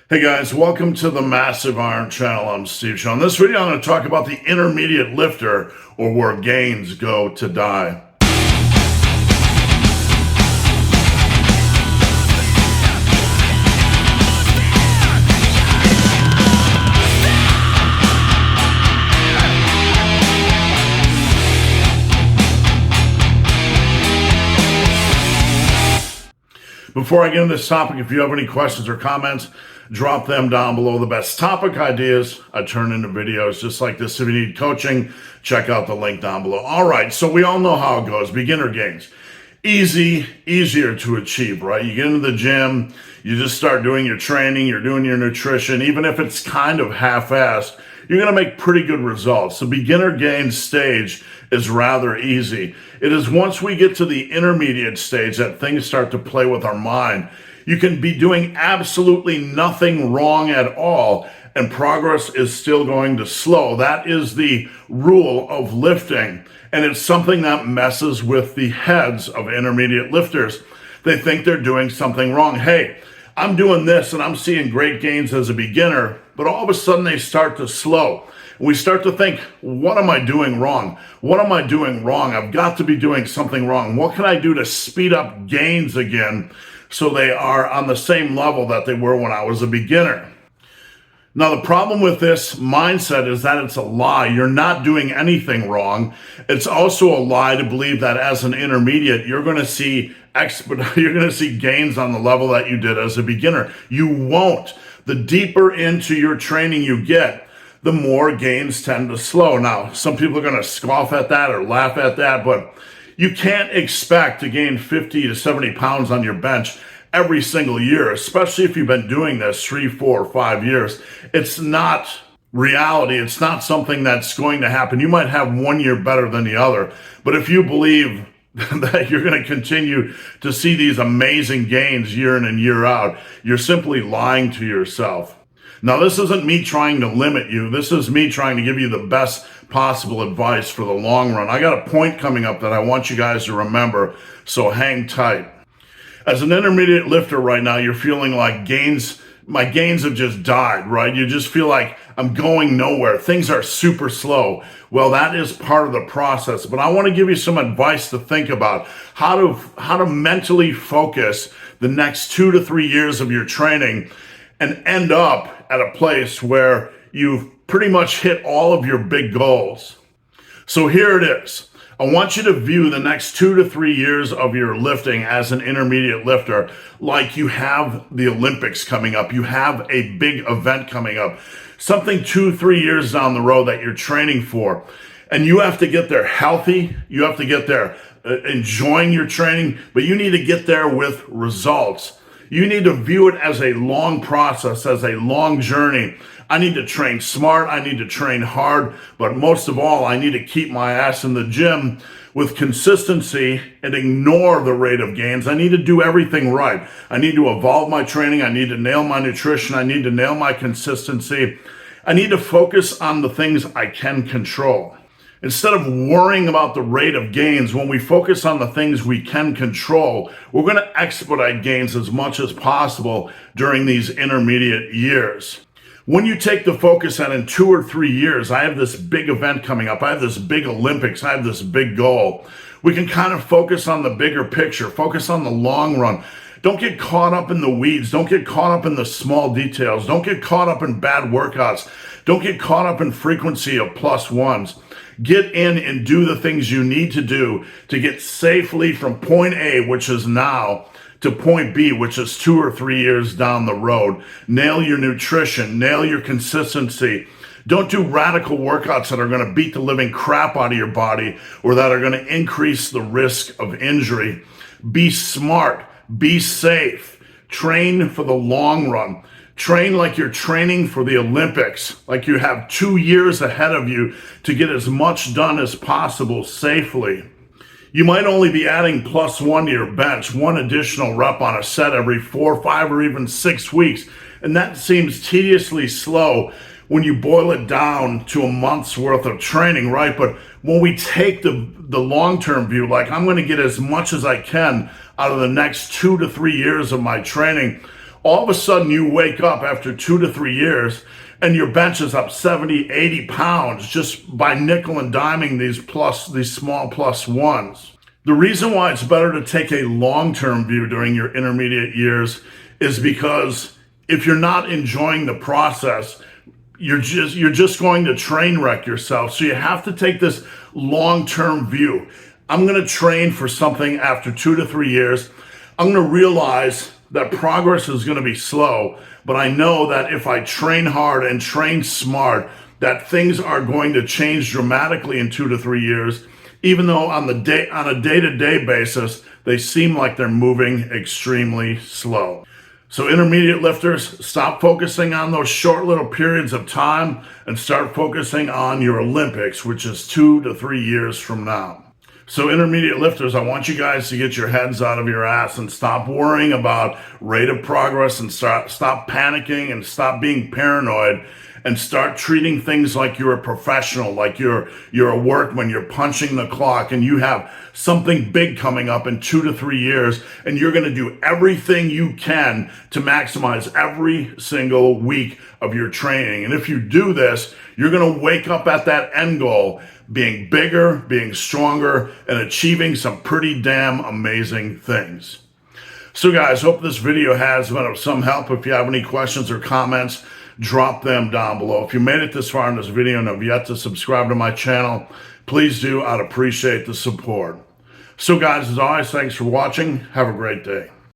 Hey guys, welcome to the Massive Iron Channel. I'm Steve Shaw. In this video, I'm going to talk about the intermediate lifter, or where gains go to die. Before I get into this topic, if you have any questions or comments, drop them down below. The best topic ideas I turn into videos just like this. If you need coaching, check out the link down below. All right, so we all know how it goes. Beginner gains. Easier to achieve, right? You get into the gym, you just start doing your training, you're doing your nutrition. Even if it's kind of half-assed, you're going to make pretty good results. The beginner gain stage is rather easy. It is once we get to the intermediate stage that things start to play with our mind. You can be doing absolutely nothing wrong at all, and progress is still going to slow. That is the rule of lifting, and it's something that messes with the heads of intermediate lifters. They think they're doing something wrong. Hey, I'm doing this and I'm seeing great gains as a beginner, but all of a sudden they start to slow. And we start to think, what am I doing wrong? What am I doing wrong? I've got to be doing something wrong. What can I do to speed up gains again so they are on the same level that they were when I was a beginner? Now, the problem with this mindset is that it's a lie. You're not doing anything wrong. It's also a lie to believe that as an intermediate, you're going to see gains on the level that you did as a beginner. You won't. The deeper into your training you get, the more gains tend to slow. Now, some people are going to scoff at that or laugh at that, but you can't expect to gain 50 to 70 pounds on your bench every single year, especially if you've been doing this 3, 4, 5 years. It's not reality. It's not something that's going to happen. You might have 1 year better than the other, but if you believe that you're going to continue to see these amazing gains year in and year out, you're simply lying to yourself. Now, this isn't me trying to limit you. This is me trying to give you the best possible advice for the long run. I got a point coming up that I want you guys to remember, so hang tight. As an intermediate lifter right now, you're feeling like my gains have just died, right? You just feel like I'm going nowhere. Things are super slow. Well, that is part of the process, but I want to give you some advice to think about how to mentally focus the next 2 to 3 years of your training and end up at a place where you've pretty much hit all of your big goals. So here it is. I want you to view the next 2 to 3 years of your lifting as an intermediate lifter like you have the Olympics coming up. You have a big event coming up, something 2, 3 years down the road that you're training for. And you have to get there healthy. You have to get there enjoying your training, but you need to get there with results. You need to view it as a long process, as a long journey. I need to train smart, I need to train hard, but most of all, I need to keep my ass in the gym with consistency and ignore the rate of gains. I need to do everything right. I need to evolve my training, I need to nail my nutrition, I need to nail my consistency. I need to focus on the things I can control. Instead of worrying about the rate of gains, when we focus on the things we can control, we're going to expedite gains as much as possible during these intermediate years. When you take the focus on in 2 or 3 years, I have this big event coming up, I have this big Olympics, I have this big goal, we can kind of focus on the bigger picture, focus on the long run. Don't get caught up in the weeds. Don't get caught up in the small details. Don't get caught up in bad workouts. Don't get caught up in frequency of plus ones. Get in and do the things you need to do to get safely from point A, which is now, to point B, which is 2 or 3 years down the road. Nail your nutrition, nail your consistency. Don't do radical workouts that are going to beat the living crap out of your body or that are going to increase the risk of injury. Be smart, be safe, train for the long run. Train like you're training for the Olympics, like you have 2 years ahead of you to get as much done as possible safely. You might only be adding plus 1 to your bench, 1 additional rep on a set every 4, 5, or even 6 weeks. And that seems tediously slow when you boil it down to a month's worth of training, right? But when we take the long-term view, like I'm going to get as much as I can out of the next 2 to 3 years of my training, all of a sudden you wake up after 2 to 3 years and your bench is up 70, 80 pounds just by nickel and diming these small plus ones. The reason why it's better to take a long-term view during your intermediate years is because if you're not enjoying the process, you're just going to train wreck yourself. So you have to take this long-term view. I'm going to train for something after 2 to 3 years. I'm going to realize that progress is going to be slow, but I know that if I train hard and train smart, that things are going to change dramatically in 2 to 3 years, even though on a day-to-day basis, they seem like they're moving extremely slow. So intermediate lifters, stop focusing on those short little periods of time and start focusing on your Olympics, which is 2 to 3 years from now. So intermediate lifters, I want you guys to get your heads out of your ass and stop worrying about rate of progress and stop panicking and stop being paranoid and start treating things like you're a professional, like you're a workman, you're punching the clock and you have something big coming up in 2 to 3 years and you're going to do everything you can to maximize every single week of your training. And if you do this, you're going to wake up at that end goal being bigger, being stronger, and achieving some pretty damn amazing things. So guys, hope this video has been of some help. If you have any questions or comments, drop them down below. If you made it this far in this video and have yet to subscribe to my channel, please do. I'd appreciate the support. So guys, as always, thanks for watching. Have a great day.